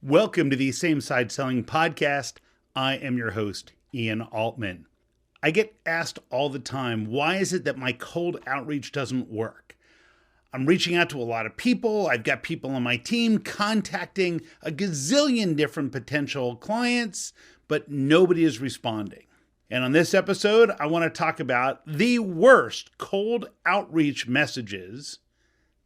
Welcome to the Same Side Selling Podcast. I am your host, Ian Altman. I get asked all the time, why is it that my cold outreach doesn't work? I'm reaching out to a lot of people. I've got people on my team contacting a gazillion different potential clients, but nobody is responding. And on this episode, I want to talk about the worst cold outreach messages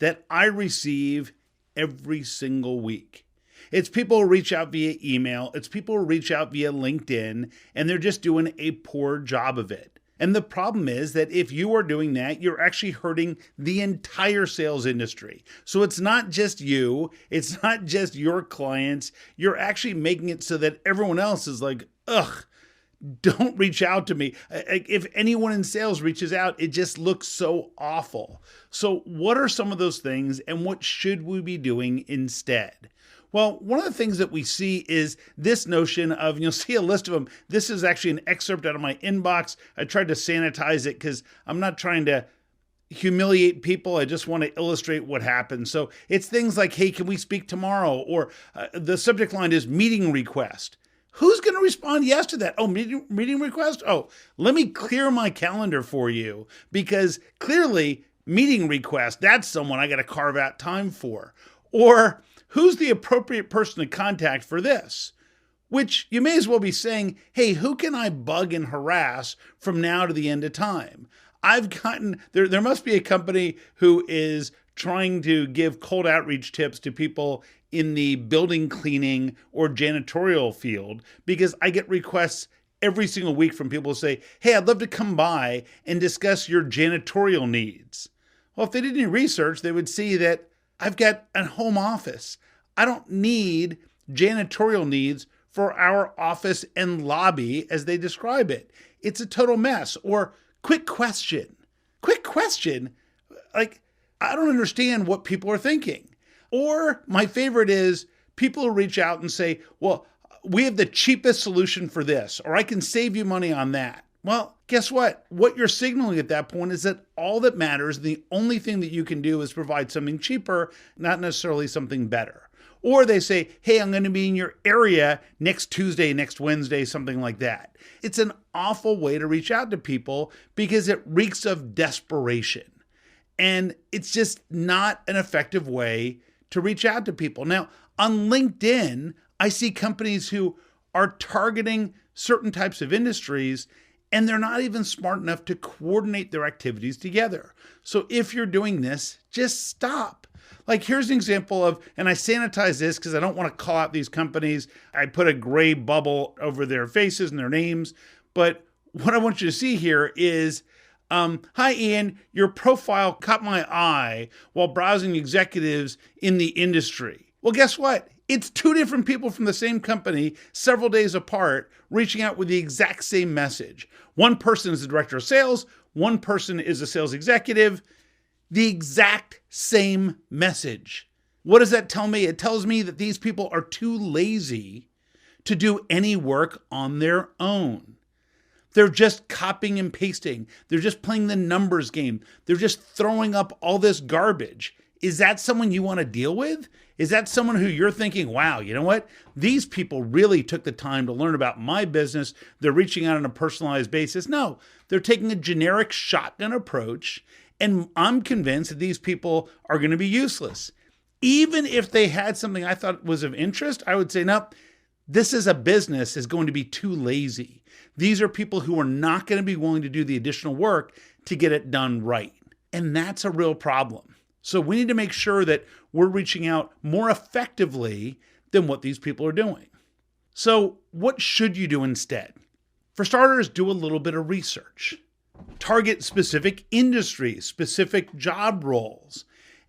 that I receive every single week. It's people who reach out via email. It's people who reach out via LinkedIn, and they're just doing a poor job of it. And the problem is that if you are doing that, you're actually hurting the entire sales industry. So it's not just you. It's not just your clients. You're actually making it so that everyone else is like, ugh, don't reach out to me. If anyone in sales reaches out, it just looks so awful. So what are some of those things, and what should we be doing instead? Well, one of the things that we see is this notion of, you'll see a list of them. This is actually an excerpt out of my inbox. I tried to sanitize it because I'm not trying to humiliate people. I just want to illustrate what happens. So it's things like, hey, can we speak tomorrow? Or the subject line is meeting request. Who's going to respond yes to that? Oh, meeting request? Oh, let me clear my calendar for you, because clearly meeting request, that's someone I got to carve out time for. Or who's the appropriate person to contact for this? Which you may as well be saying, hey, who can I bug and harass from now to the end of time? There must be a company who is trying to give cold outreach tips to people in the building cleaning or janitorial field, because I get requests every single week from people who say, hey, I'd love to come by and discuss your janitorial needs. Well, if they did any research, they would see that I've got a home office. I don't need janitorial needs for our office and lobby as they describe it. It's a total mess. Or quick question. Like, I don't understand what people are thinking. Or my favorite is people who reach out and say, well, we have the cheapest solution for this, or I can save you money on that. Well, guess what? What you're signaling at that point is that all that matters, the only thing that you can do is provide something cheaper, not necessarily something better. Or they say, hey, I'm going to be in your area next Tuesday, next Wednesday, something like that. It's an awful way to reach out to people because it reeks of desperation. And it's just not an effective way to reach out to people. Now, on LinkedIn, I see companies who are targeting certain types of industries, and they're not even smart enough to coordinate their activities together. So if you're doing this, just stop. Like, here's an example of, and I sanitize this because I don't want to call out these companies. I put a gray bubble over their faces and their names. But what I want you to see here is, hi, Ian, your profile caught my eye while browsing executives in the industry. Well, guess what? It's two different people from the same company, several days apart, reaching out with the exact same message. One person is the director of sales. One person is a sales executive. The exact same message. What does that tell me? It tells me that these people are too lazy to do any work on their own. They're just copying and pasting. They're just playing the numbers game. They're just throwing up all this garbage. Is that someone you want to deal with? Is that someone who you're thinking, wow, you know what? These people really took the time to learn about my business. They're reaching out on a personalized basis. No, they're taking a generic shotgun approach. And I'm convinced that these people are going to be useless. Even if they had something I thought was of interest, I would say, no, this as a business is going to be too lazy. These are people who are not going to be willing to do the additional work to get it done right. And that's a real problem. So we need to make sure that we're reaching out more effectively than what these people are doing. So what should you do instead? For starters, do a little bit of research. Target specific industries, specific job roles.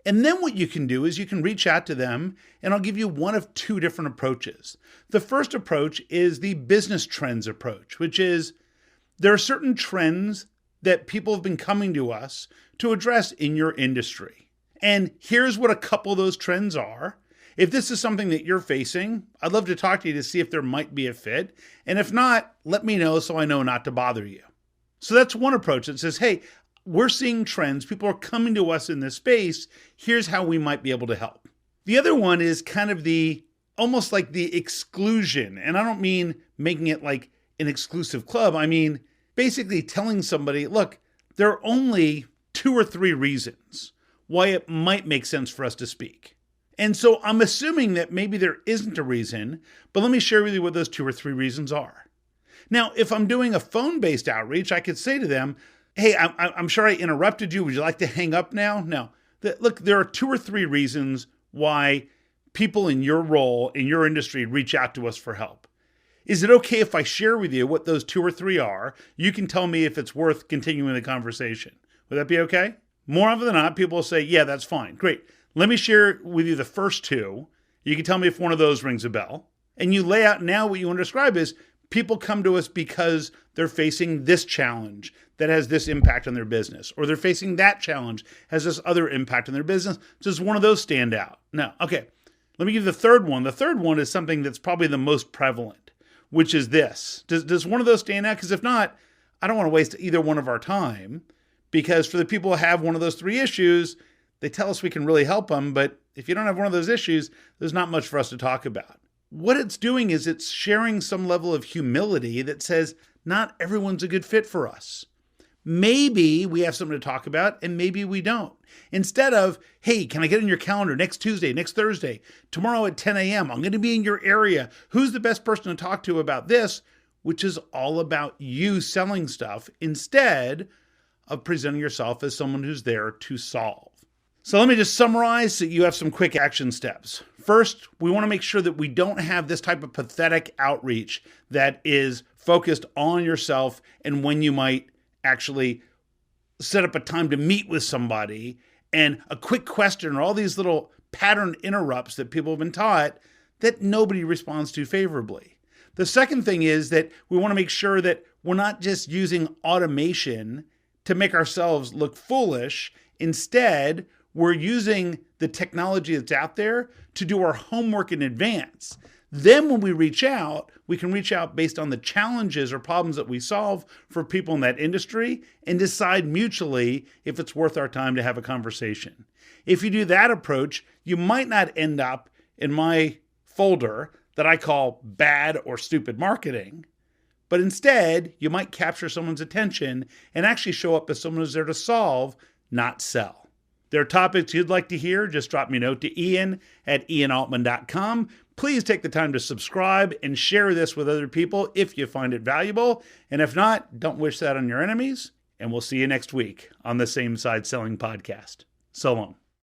And then what you can do is you can reach out to them, and I'll give you one of two different approaches. The first approach is the business trends approach, which is there are certain trends that people have been coming to us to address in your industry. And here's what a couple of those trends are. If this is something that you're facing, I'd love to talk to you to see if there might be a fit. And if not, let me know so I know not to bother you. So that's one approach that says, hey, we're seeing trends. People are coming to us in this space. Here's how we might be able to help. The other one is kind of the almost like the exclusion. And I don't mean making it like an exclusive club. I mean, basically telling somebody, look, there are only 2 or 3 reasons why it might make sense for us to speak. And so I'm assuming that maybe there isn't a reason, but let me share with you what those 2 or 3 reasons are. Now, if I'm doing a phone-based outreach, I could say to them, hey, I'm sure I interrupted you. Would you like to hang up now? No. Look, there are 2 or 3 reasons why people in your role, in your industry, reach out to us for help. Is it okay if I share with you what those 2 or 3 are? You can tell me if it's worth continuing the conversation. Would that be okay? More often than not, people will say, yeah, that's fine. Great. Let me share with you the first 2. You can tell me if one of those rings a bell. And you lay out now what you want to describe is people come to us because they're facing this challenge that has this impact on their business, or they're facing that challenge has this other impact on their business. Does one of those stand out? No. Okay. Let me give you the third one. The third one is something that's probably the most prevalent, which is this. Does one of those stand out? Because if not, I don't want to waste either one of our time, because for the people who have one of those 3 issues, they tell us we can really help them. But if you don't have one of those issues, there's not much for us to talk about. What it's doing is it's sharing some level of humility that says not everyone's a good fit for us. Maybe we have something to talk about and maybe we don't. Instead of, hey, can I get in your calendar next Tuesday, next Thursday, tomorrow at 10 a.m. I'm going to be in your area. Who's the best person to talk to about this? Which is all about you selling stuff instead of presenting yourself as someone who's there to solve. So let me just summarize so you have some quick action steps. First, we want to make sure that we don't have this type of pathetic outreach that is focused on yourself and when you might actually set up a time to meet with somebody and a quick question or all these little pattern interrupts that people have been taught that nobody responds to favorably. The second thing is that we want to make sure that we're not just using automation to make ourselves look foolish. Instead, we're using the technology that's out there to do our homework in advance. Then when we reach out, we can reach out based on the challenges or problems that we solve for people in that industry and decide mutually if it's worth our time to have a conversation. If you do that approach, you might not end up in my folder that I call bad or stupid marketing, but instead you might capture someone's attention and actually show up as someone who's there to solve, not sell. There are topics you'd like to hear, just drop me a note to ian@ianaltman.com. Please take the time to subscribe and share this with other people if you find it valuable. And if not, don't wish that on your enemies. And we'll see you next week on the Same Side Selling Podcast. So long.